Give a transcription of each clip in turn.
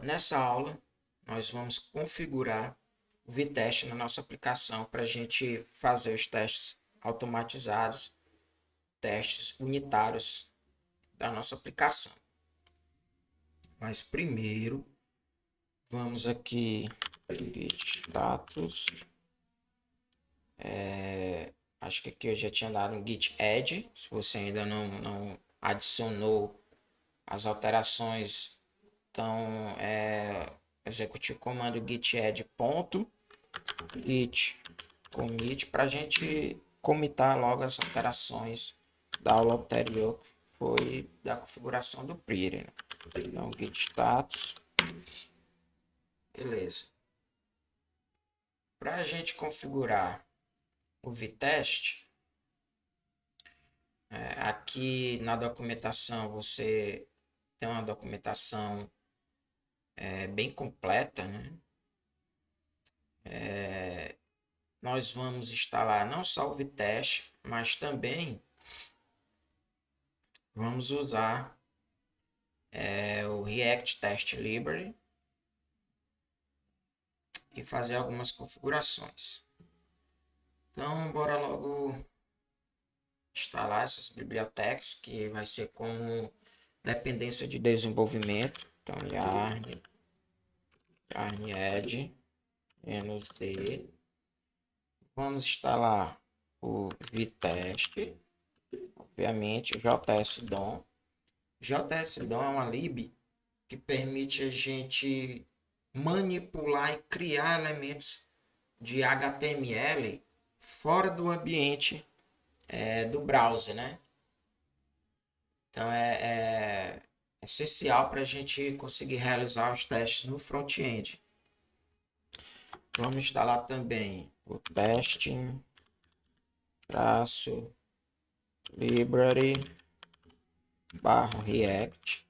nessa aula, nós vamos configurar o VTest na nossa aplicação para a gente fazer os testes automatizados, testes unitários da nossa aplicação. Mas primeiro, vamos aqui, git status, acho que aqui eu já tinha dado um git add, se você ainda não adicionou as alterações, então execute o comando git add ponto git commit para a gente comitar logo as alterações da aula anterior, que foi da configuração do Pretty, né? Então git status, beleza. Para a gente configurar o VTest, aqui na documentação você tem uma documentação bem completa, né? Nós vamos instalar não só o VTest, mas também vamos usar o React Test Library e fazer algumas configurações. Então, bora logo instalar essas bibliotecas, que vai ser como dependência de desenvolvimento. Então, yarn add -d. Vamos instalar o VTest, obviamente, o JS-DOM. JS-DOM é uma lib que permite a gente manipular e criar elementos de HTML fora do ambiente do browser, né? Então é essencial para a gente conseguir realizar os testes no front-end. Vamos instalar também o testing library /react.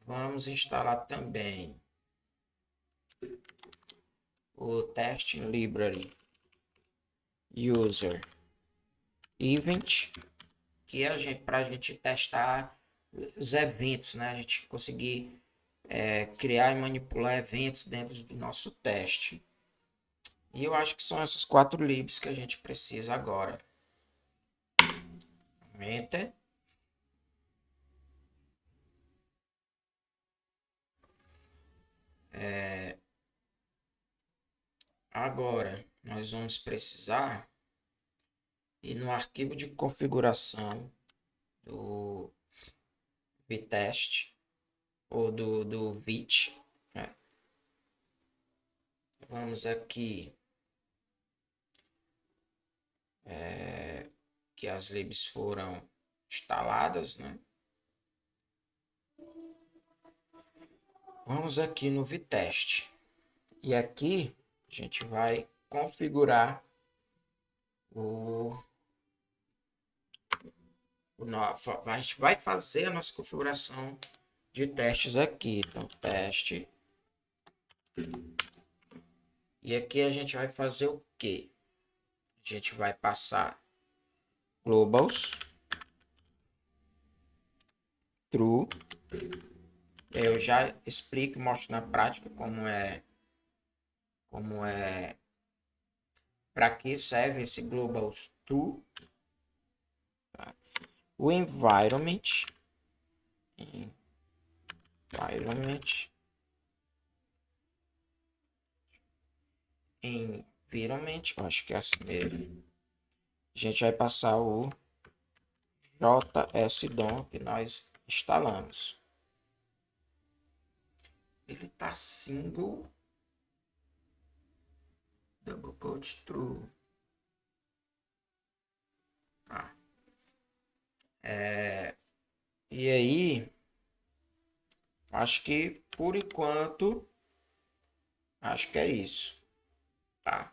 Vamos instalar também o testing library user event, que é para a gente testar os eventos, né? A gente conseguir criar e manipular eventos dentro do nosso teste. E eu acho que são essas 4 libs que a gente precisa agora. Enter. Agora nós vamos precisar ir no arquivo de configuração do VTest ou do VIT. Né? Vamos aqui que as libs foram instaladas, né? Vamos aqui no VTest e aqui a gente vai configurar a gente vai fazer a nossa configuração de testes aqui. Então, teste. E aqui a gente vai fazer o quê? A gente vai passar globals true. Eu já explico e mostro na prática como é para que serve esse globals true. Tá? O environment acho que é assim mesmo. A gente vai passar o JS-DOM que nós instalamos. Ele tá single double quote true. E aí, acho que por enquanto, acho que é isso, tá?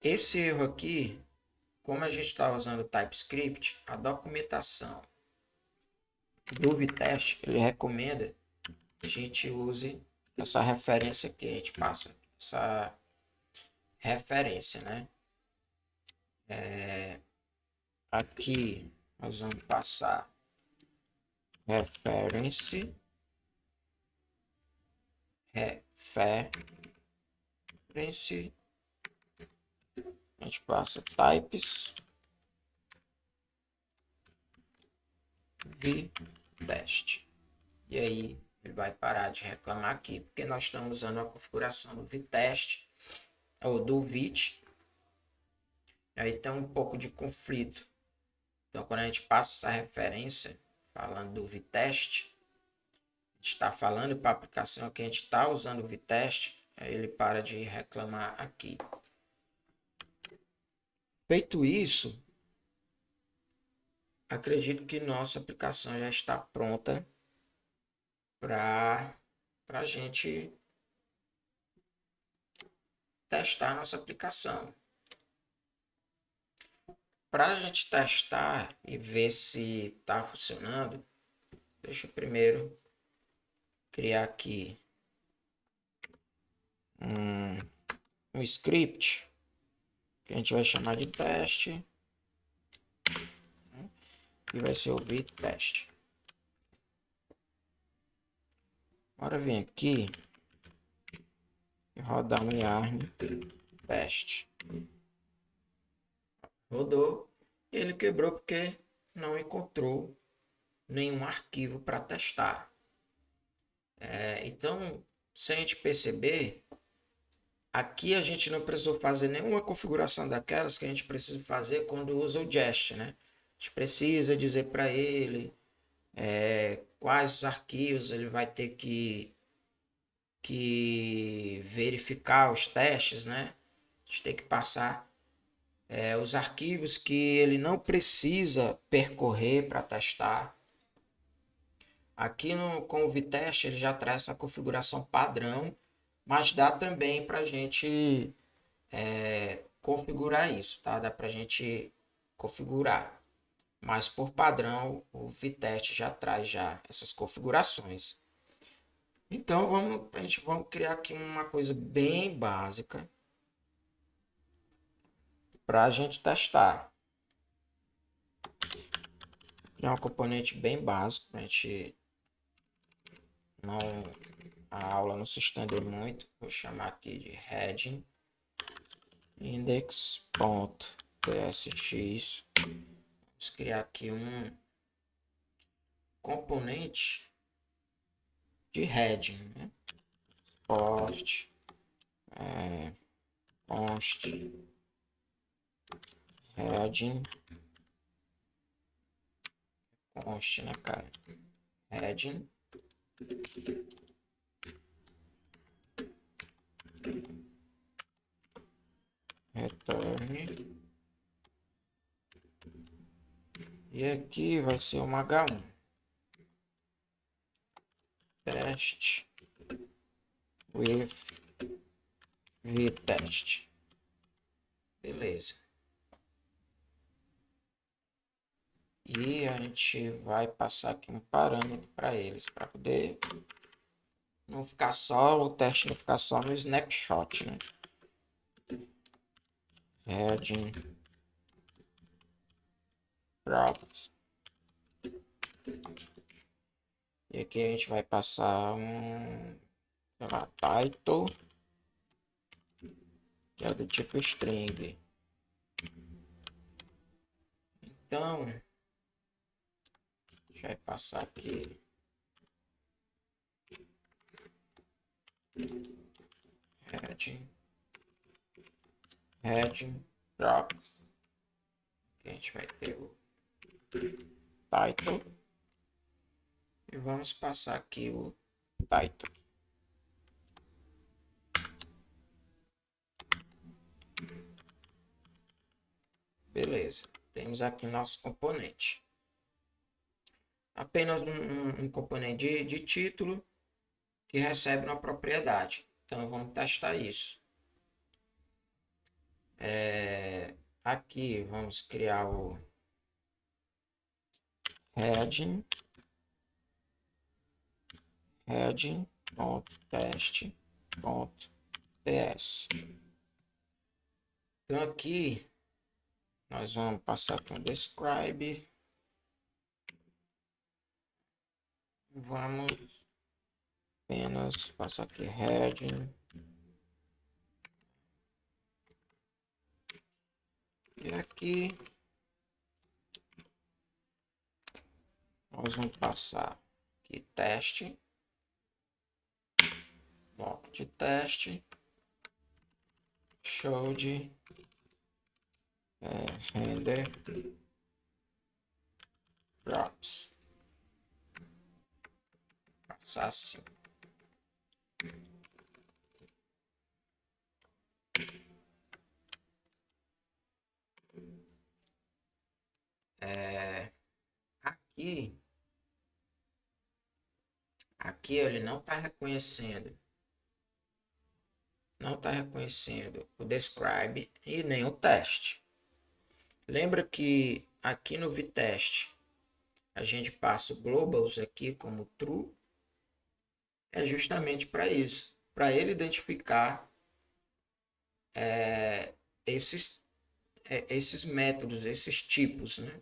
Esse erro aqui, como a gente está usando TypeScript, a documentação do VTest, ele recomenda que a gente use essa referência aqui, a gente passa essa referência, né? Aqui nós vamos passar reference, a gente passa types vtest. E aí ele vai parar de reclamar aqui, porque nós estamos usando a configuração do vtest ou do vit. Aí tem um pouco de conflito. Então, quando a gente passa essa referência falando do vtest, a gente está falando para a aplicação que a gente está usando o vtest, aí ele para de reclamar aqui. Feito isso, acredito que nossa aplicação já está pronta para a gente testar nossa aplicação. Para a gente testar e ver se está funcionando, deixa eu primeiro criar aqui um script que a gente vai chamar de teste e vai ser o vtest. Agora vem aqui e rodar um yarn teste. Rodou e ele quebrou porque não encontrou nenhum arquivo para testar. Então, se a gente perceber, aqui a gente não precisou fazer nenhuma configuração daquelas que a gente precisa fazer quando usa o Jest, né? A gente precisa dizer para ele quais arquivos ele vai ter que verificar os testes, né? A gente tem que passar os arquivos que ele não precisa percorrer para testar. Aqui com o vtest ele já traz essa configuração padrão, mas dá também para a gente configurar isso, tá? Dá para a gente configurar, mas por padrão o vtest já traz já essas configurações. Então vamos criar aqui uma coisa bem básica para a gente testar. Criar um componente bem básico para a gente a aula não se estender muito. Vou chamar aqui de heading index.tsx. Vamos criar aqui um componente de heading, né? Port const heading const, né, cara? Heading return, e aqui vai ser uma H1 test with vtest. Beleza. E a gente vai passar aqui um parâmetro para eles, para poder não ficar só, o teste não ficar só no snapshot, né? Heading props. E aqui a gente vai passar sei lá, title, que é do tipo string. Então, a gente vai passar aqui heading props, que a gente vai ter o title, e vamos passar aqui o title. Beleza, temos aqui nosso componente. Apenas um componente de título que recebe uma propriedade. Então vamos testar isso. Aqui vamos criar o heading.test.ts. Então aqui nós vamos passar com describe Vamos apenas passar aqui heading. E aqui nós vamos passar aqui teste, bloco de teste, show de render drops. Passar assim. Aqui ele não está reconhecendo. Não está reconhecendo o describe e nem o teste. Lembra que aqui no vtest a gente passa o globals aqui como true. É justamente para isso. Para ele identificar esses métodos, esses tipos, né?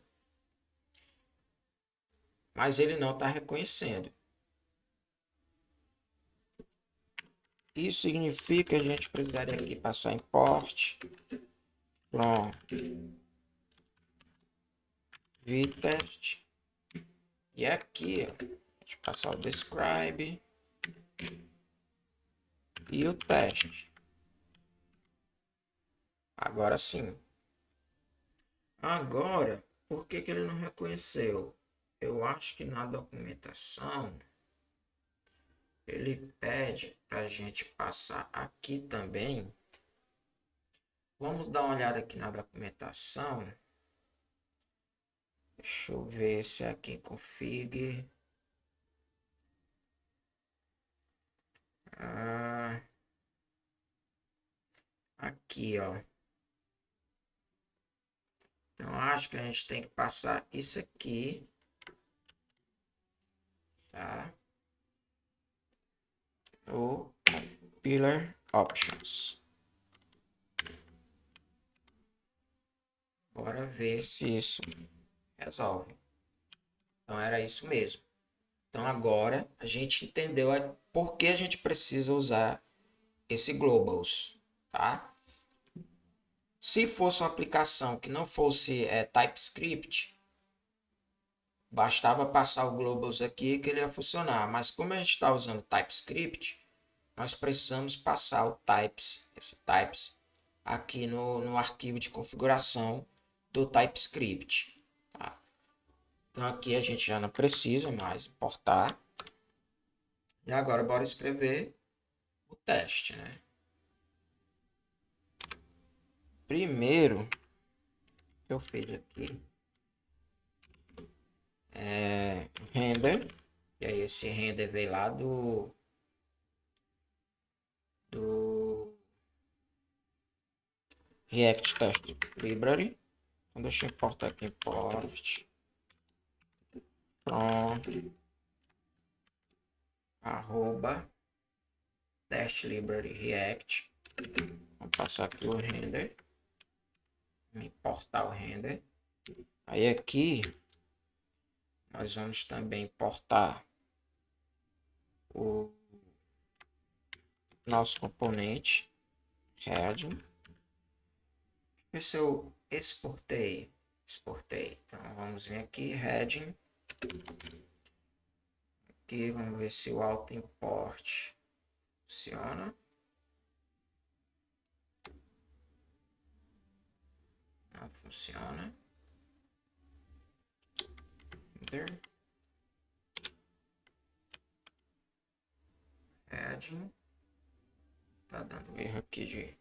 Mas ele não está reconhecendo. Isso significa que a gente precisaria aqui passar import from vtest. E aqui, ó, a gente passar o describe e o teste. Agora sim. Agora, por que ele não reconheceu? Eu acho que na documentação ele pede para a gente passar aqui também. Vamos dar uma olhada aqui na documentação. Deixa eu ver se é aqui em config. Aqui, ó. Então, acho que a gente tem que passar isso aqui. Tá? O Compiler Options. Bora ver se isso resolve. Então, era isso mesmo. Então, agora a gente entendeu por que a gente precisa usar esse globals, tá? Se fosse uma aplicação que não fosse TypeScript, bastava passar o globals aqui que ele ia funcionar. Mas como a gente está usando TypeScript, nós precisamos passar o esse types, aqui no arquivo de configuração do TypeScript. Tá? Então aqui a gente já não precisa mais importar. E agora bora escrever o teste, né? Primeiro que eu fiz aqui é render. E aí esse render veio lá do React Test Library. Então deixa eu importar aqui import from @test library react. Vamos passar aqui o render. Vamos importar o render. Aí aqui nós vamos também importar o nosso componente heading. Ver se eu exportei. Exportei. Então vamos vir aqui, heading. Aqui vamos ver se o auto import funciona. Não funciona. Enter. Heading. Tá dando erro aqui de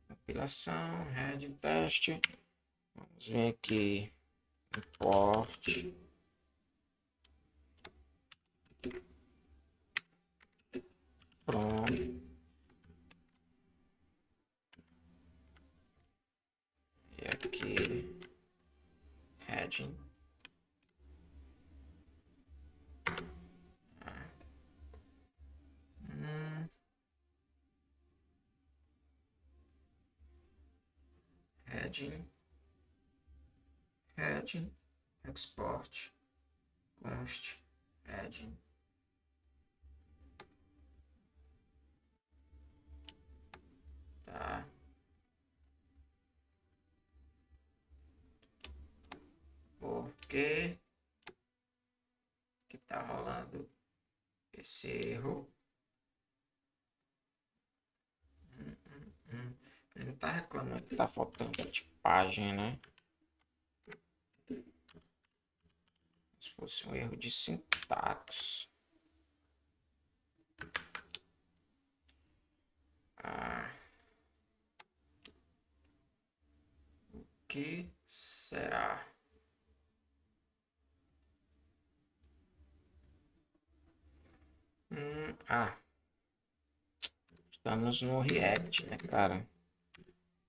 compilação. Heading teste. Vamos ver aqui. Import. Pronto. E aqui. Heading. Heading, export, const, Add. Tá. Por que tá rolando esse erro? Ele não tá reclamando que tá faltando tipagem, né? Se fosse um erro de sintaxe. O que será? Estamos no React, né, cara?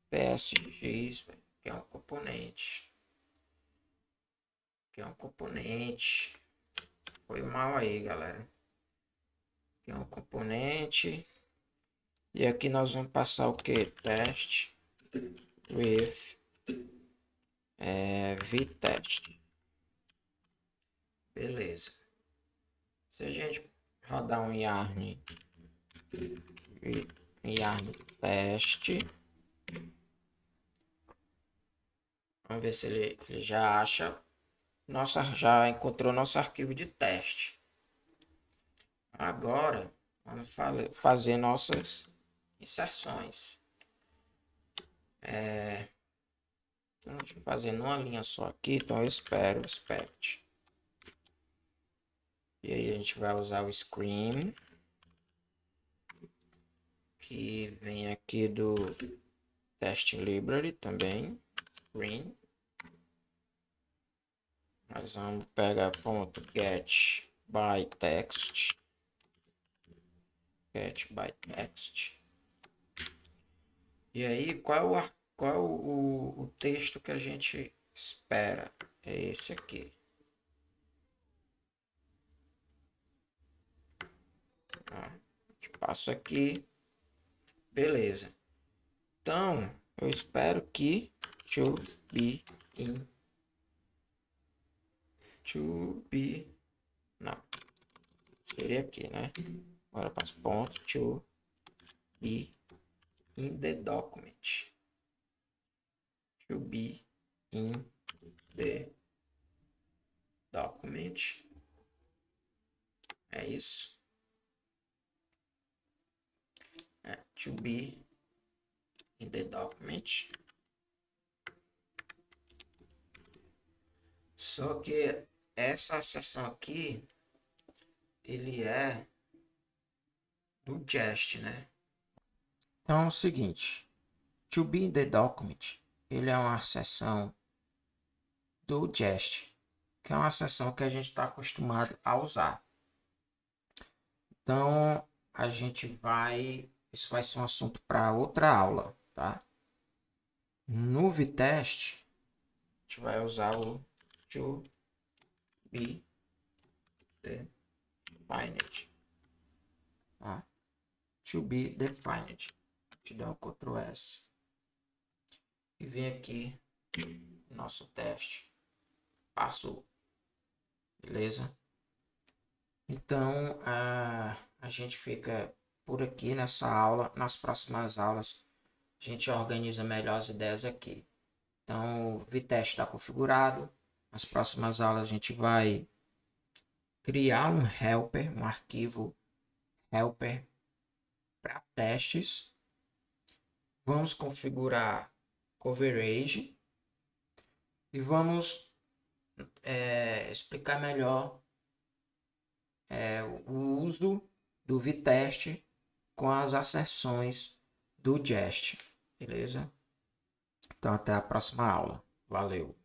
PSX, que é um componente. Que é um componente. Foi mal aí, galera. Que é um componente. E aqui nós vamos passar o que? Test with vtest. Beleza. Se a gente rodar um yarn teste, vamos ver se ele já acha já encontrou nosso arquivo de teste. Agora vamos fazer nossas inserções. Vamos fazer numa linha só aqui, então eu espero expect. E aí a gente vai usar o screen, que vem aqui do test library também, screen. Nós vamos pegar ponto get by text. E aí, qual é o texto que a gente espera? É esse aqui. A gente passa aqui. Beleza. Então, eu espero que to be não, seria aqui, né? Agora passo ponto to be in the document. To be in the document. É isso. To be in the document. Só que essa seção aqui, ele é do jest, né? Então é o seguinte, to be in the document, ele é uma seção do jest, que é uma seção que a gente está acostumado a usar. Então a gente isso vai ser um assunto para outra aula, tá? No vtest, a gente vai usar o to be defined, tá? To be defined. Te dá um Ctrl S e vem aqui nosso teste. Passou. Beleza? Então a gente fica por aqui nessa aula. Nas próximas aulas a gente organiza melhor as ideias aqui. Então o vtest está configurado. Nas próximas aulas a gente vai criar um helper, um arquivo helper para testes. Vamos configurar coverage e vamos explicar melhor o uso do vtest com as asserções do jest, beleza? Então até a próxima aula. Valeu!